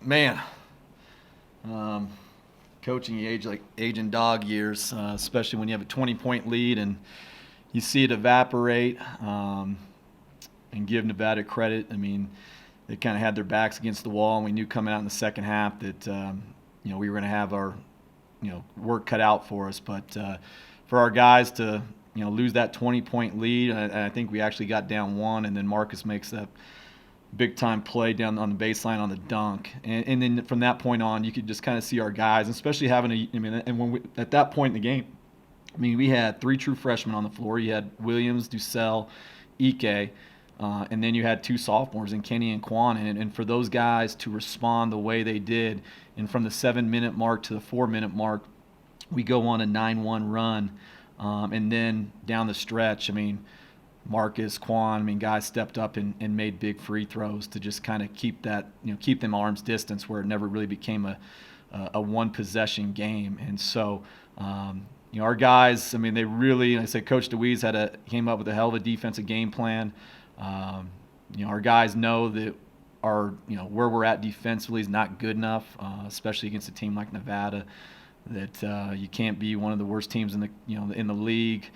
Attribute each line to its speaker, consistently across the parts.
Speaker 1: Man, coaching age in dog years, especially when you have a 20-point lead and you see it evaporate. And give Nevada credit. I mean, they kind of had their backs against the wall, and we knew coming out in the second half that we were going to have our work cut out for us. But for our guys to lose that 20-point lead, and I think we actually got down one, and then Marcus makes that big-time play down on the baseline on the dunk. And then from that point on, you could just kind of see our guys, especially having at that point in the game, we had three true freshmen on the floor. You had Williams, Ducell, Ike, and then you had two sophomores in Kenny and Quan. And for those guys to respond the way they did, and from the 7-minute mark to the 4-minute mark, we go on a 9-1 run. And then down the stretch, Marcus, Quan, guys stepped up and made big free throws to just kind of keep them arm's distance where it never really became a one-possession game. And so, our guys, they really, like I said, Coach DeWeese came up with a hell of a defensive game plan. Our guys know that where we're at defensively is not good enough, especially against a team like Nevada. That you can't be one of the worst teams in the league,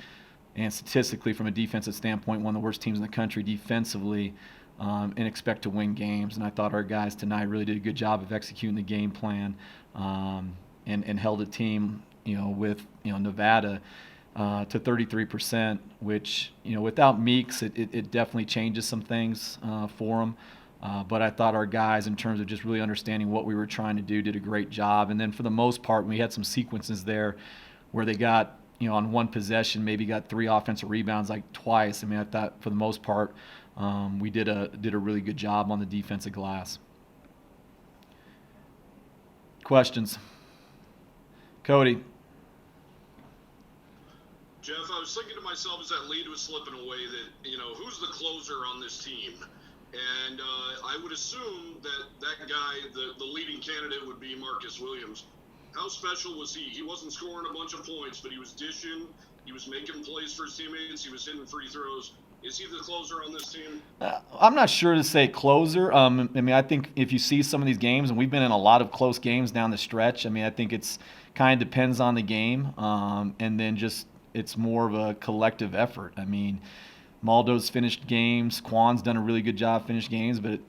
Speaker 1: and statistically from a defensive standpoint, one of the worst teams in the country defensively, and expect to win games. And I thought our guys tonight really did a good job of executing the game plan, and held a team with Nevada to 33%, which without Meeks it definitely changes some things for them. But I thought our guys, in terms of just really understanding what we were trying to do, did a great job. And then for the most part, we had some sequences there where they got, on one possession, maybe got 3 offensive rebounds like twice. I thought for the most part we did a really good job on the defensive glass. Questions? Cody.
Speaker 2: Jeff, I was thinking to myself as that lead was slipping away that, who's the closer on this team? And I would assume that guy, the leading candidate, would be Marcus Williams. How special was he? He wasn't scoring a bunch of points, but he was dishing. He was making plays for his teammates. He was hitting free throws. Is he the closer on this team?
Speaker 1: I'm not sure to say closer. I think if you see some of these games, and we've been in a lot of close games down the stretch, I think it's kind of depends on the game, and then just it's more of a collective effort. Maldo's finished games. Quan's done a really good job finished games, but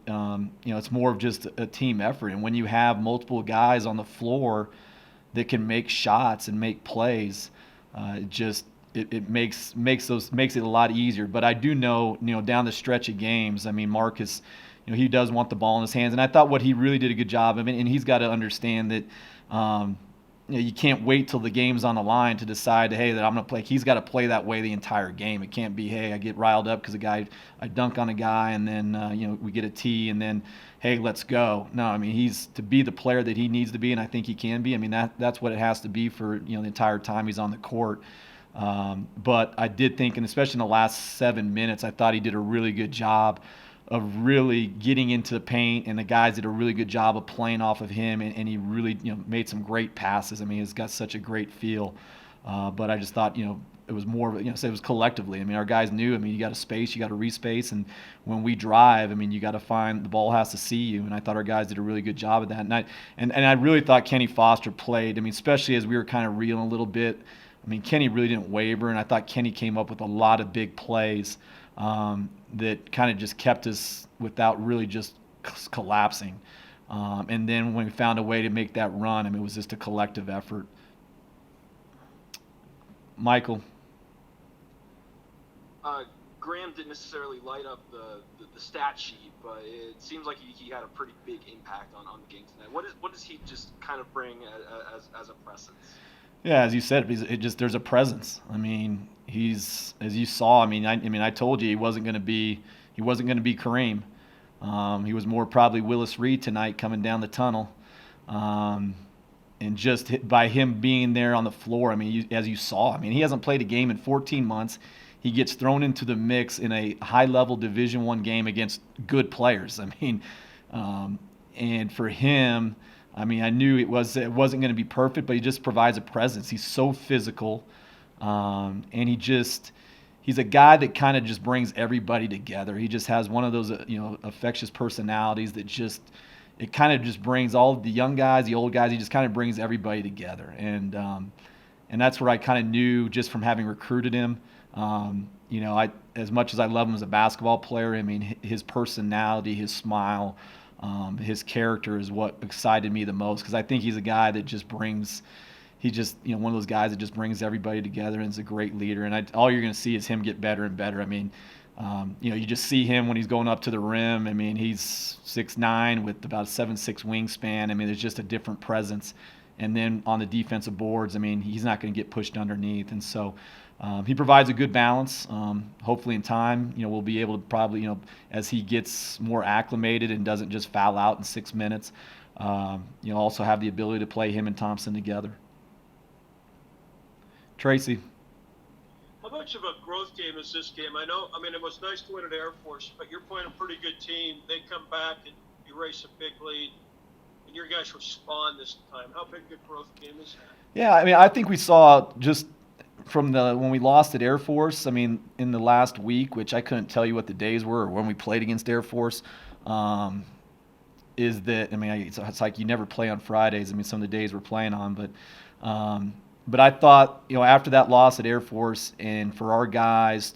Speaker 1: it's more of just a team effort. And when you have multiple guys on the floor that can make shots and make plays, it makes it a lot easier. But I do know, down the stretch of games, Marcus, he does want the ball in his hands, and I thought what he really did a good job of, and he's got to understand that. You can't wait till the game's on the line to decide, hey, that I'm going to play. He's got to play that way the entire game. It can't be, hey, I get riled up because I dunk on a guy, and then we get a tee, and then, hey, let's go. No, he's to be the player that he needs to be, and I think he can be. That's what it has to be for the entire time he's on the court. But I did think, and especially in the last 7 minutes, I thought he did a really good job of really getting into the paint, and the guys did a really good job of playing off of him, and he really made some great passes. He's got such a great feel. But I just thought it was more of it was collectively. Our guys knew. You got to space, you got to respace, and when we drive, you got to find the ball has to see you. And I thought our guys did a really good job of that. And I really thought Kenny Foster played. Especially as we were kind of reeling a little bit. Kenny really didn't waver, and I thought Kenny came up with a lot of big plays. That kind of just kept us without really just collapsing. And then when we found a way to make that run, it was just a collective effort. Michael.
Speaker 3: Graham didn't necessarily light up the stat sheet, but it seems like he had a pretty big impact on the game tonight. What does he just kind of bring as a presence?
Speaker 1: Yeah, as you said, there's a presence. He's, as you saw. I told you he wasn't going to be Kareem. He was more probably Willis Reed tonight coming down the tunnel, and just by him being there on the floor. As you saw. He hasn't played a game in 14 months. He gets thrown into the mix in a high-level Division I game against good players. And for him. I knew it wasn't going to be perfect, but he just provides a presence. He's so physical, and he's a guy that kind of just brings everybody together. He just has one of those infectious personalities that just it kind of just brings all the young guys, the old guys. He just kind of brings everybody together, and that's what I kind of knew just from having recruited him. As much as I love him as a basketball player, I mean, his personality, his smile, his character is what excited me the most, because I think he's a guy that just brings. He's just one of those guys that just brings everybody together and is a great leader. And all you're going to see is him get better and better. I mean, you just see him when he's going up to the rim. I mean, he's 6'9" with about a 7'6" wingspan. I mean, there's just a different presence. And then on the defensive boards, I mean, he's not going to get pushed underneath. And so he provides a good balance. Hopefully in time, we'll be able to probably, as he gets more acclimated and doesn't just foul out in 6 minutes, also have the ability to play him and Thompson together. Tracy.
Speaker 4: How much of a growth game is this game? I mean, it was nice to win at Air Force, but you're playing a pretty good team. They come back and erase a big lead, and your guys respond this time. How big a growth game is that?
Speaker 1: Yeah, I mean, I think we saw just from when we lost at Air Force, I mean, in the last week, which I couldn't tell you what the days were or when we played against Air Force, is that, I mean, it's like you never play on Fridays. I mean, some of the days we're playing on, but I thought, after that loss at Air Force, and for our guys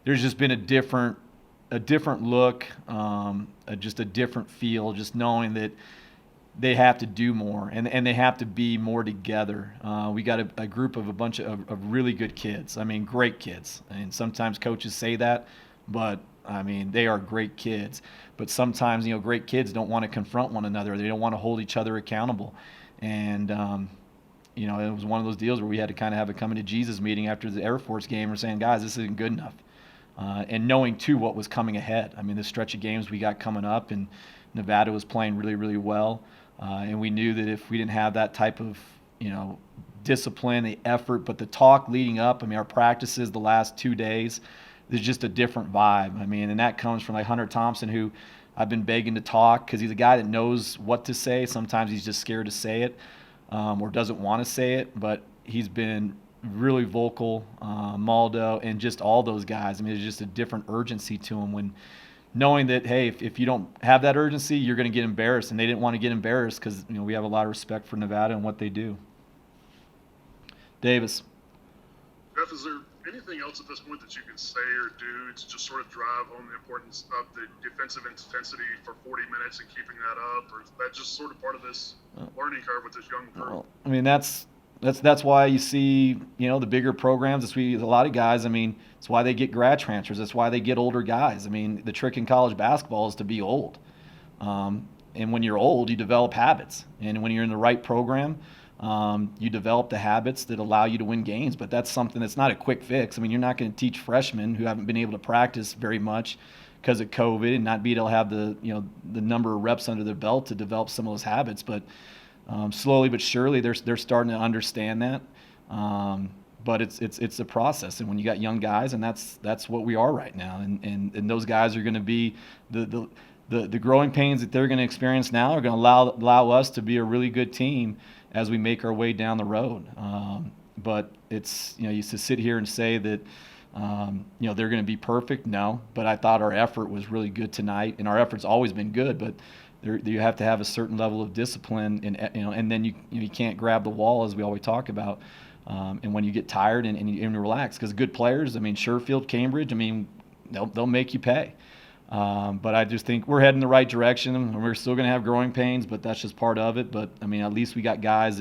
Speaker 1: there's just been a different look, just a different feel, just knowing that they have to do more and they have to be more together. We got a group of a bunch of really good kids. I mean, great kids. And sometimes coaches say that, but I mean, they are great kids. But sometimes, great kids don't want to confront one another. They don't want to hold each other accountable. And, it was one of those deals where we had to kind of have a coming to Jesus meeting after the Air Force game. We're saying, guys, this isn't good enough. And knowing, too, what was coming ahead. I mean, the stretch of games we got coming up, and Nevada was playing really, really well. And we knew that if we didn't have that type of, discipline, the effort, but the talk leading up, I mean, our practices the last 2 days, there's just a different vibe. I mean, and that comes from like Hunter Thompson, who I've been begging to talk, because he's a guy that knows what to say. Sometimes he's just scared to say it. Or doesn't want to say it, but he's been really vocal, Maldo, and just all those guys. I mean, there's just a different urgency to them when knowing that, hey, if you don't have that urgency, you're going to get embarrassed, and they didn't want to get embarrassed because we have a lot of respect for Nevada and what they do. Davis.
Speaker 5: Jeff, is there anything else at this point that you can say or do to just sort of drive home the importance of the defensive intensity for 40 minutes and keeping that up, or is that just sort of part of this learning curve with this young group?
Speaker 1: Well, I mean, that's why you see, the bigger programs. It's a lot of guys. I mean, it's why they get grad transfers. That's why they get older guys. I mean, the trick in college basketball is to be old. And when you're old, you develop habits. And when you're in the right program, you develop the habits that allow you to win games. But that's something that's not a quick fix. I mean, you're not going to teach freshmen who haven't been able to practice very much because of COVID and not be able to have the number of reps under their belt to develop some of those habits. But slowly but surely, they're starting to understand that. But it's a process, and when you got young guys, and that's what we are right now, and those guys are going to be the growing pains that they're going to experience now are going to allow us to be a really good team as we make our way down the road. But it's you used to sit here and say that they're going to be perfect. No, but I thought our effort was really good tonight, and our effort's always been good, but you have to have a certain level of discipline, and then you can't grab the wall, as we always talk about. And when you get tired and you relax, because good players, I mean, Sherfield, Cambridge, I mean, they'll make you pay. But I just think we're heading the right direction, and we're still going to have growing pains, but that's just part of it. But I mean, at least we got guys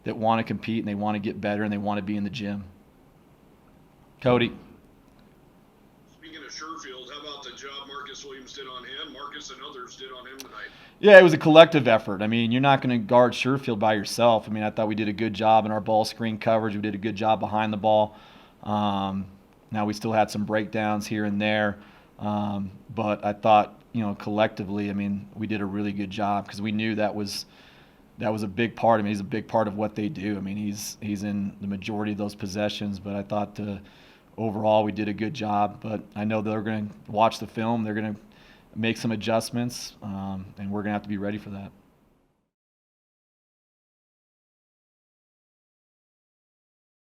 Speaker 1: that want to compete, and they want to get better, and they want to be in the gym. Cody.
Speaker 2: Speaking of Sherfield, how about the job Marcus Williams did on him? Marcus and others did on him tonight.
Speaker 1: Yeah, it was a collective effort. I mean, you're not going to guard Sherfield by yourself. I mean, I thought we did a good job in our ball screen coverage. We did a good job behind the ball. Now we still had some breakdowns here and there. But I thought, collectively, I mean, we did a really good job because we knew that was a big part. I mean, he's a big part of what they do. I mean, he's in the majority of those possessions. But I thought overall we did a good job. But I know they're going to watch the film. They're going to make some adjustments, and we're going to have to be ready for that.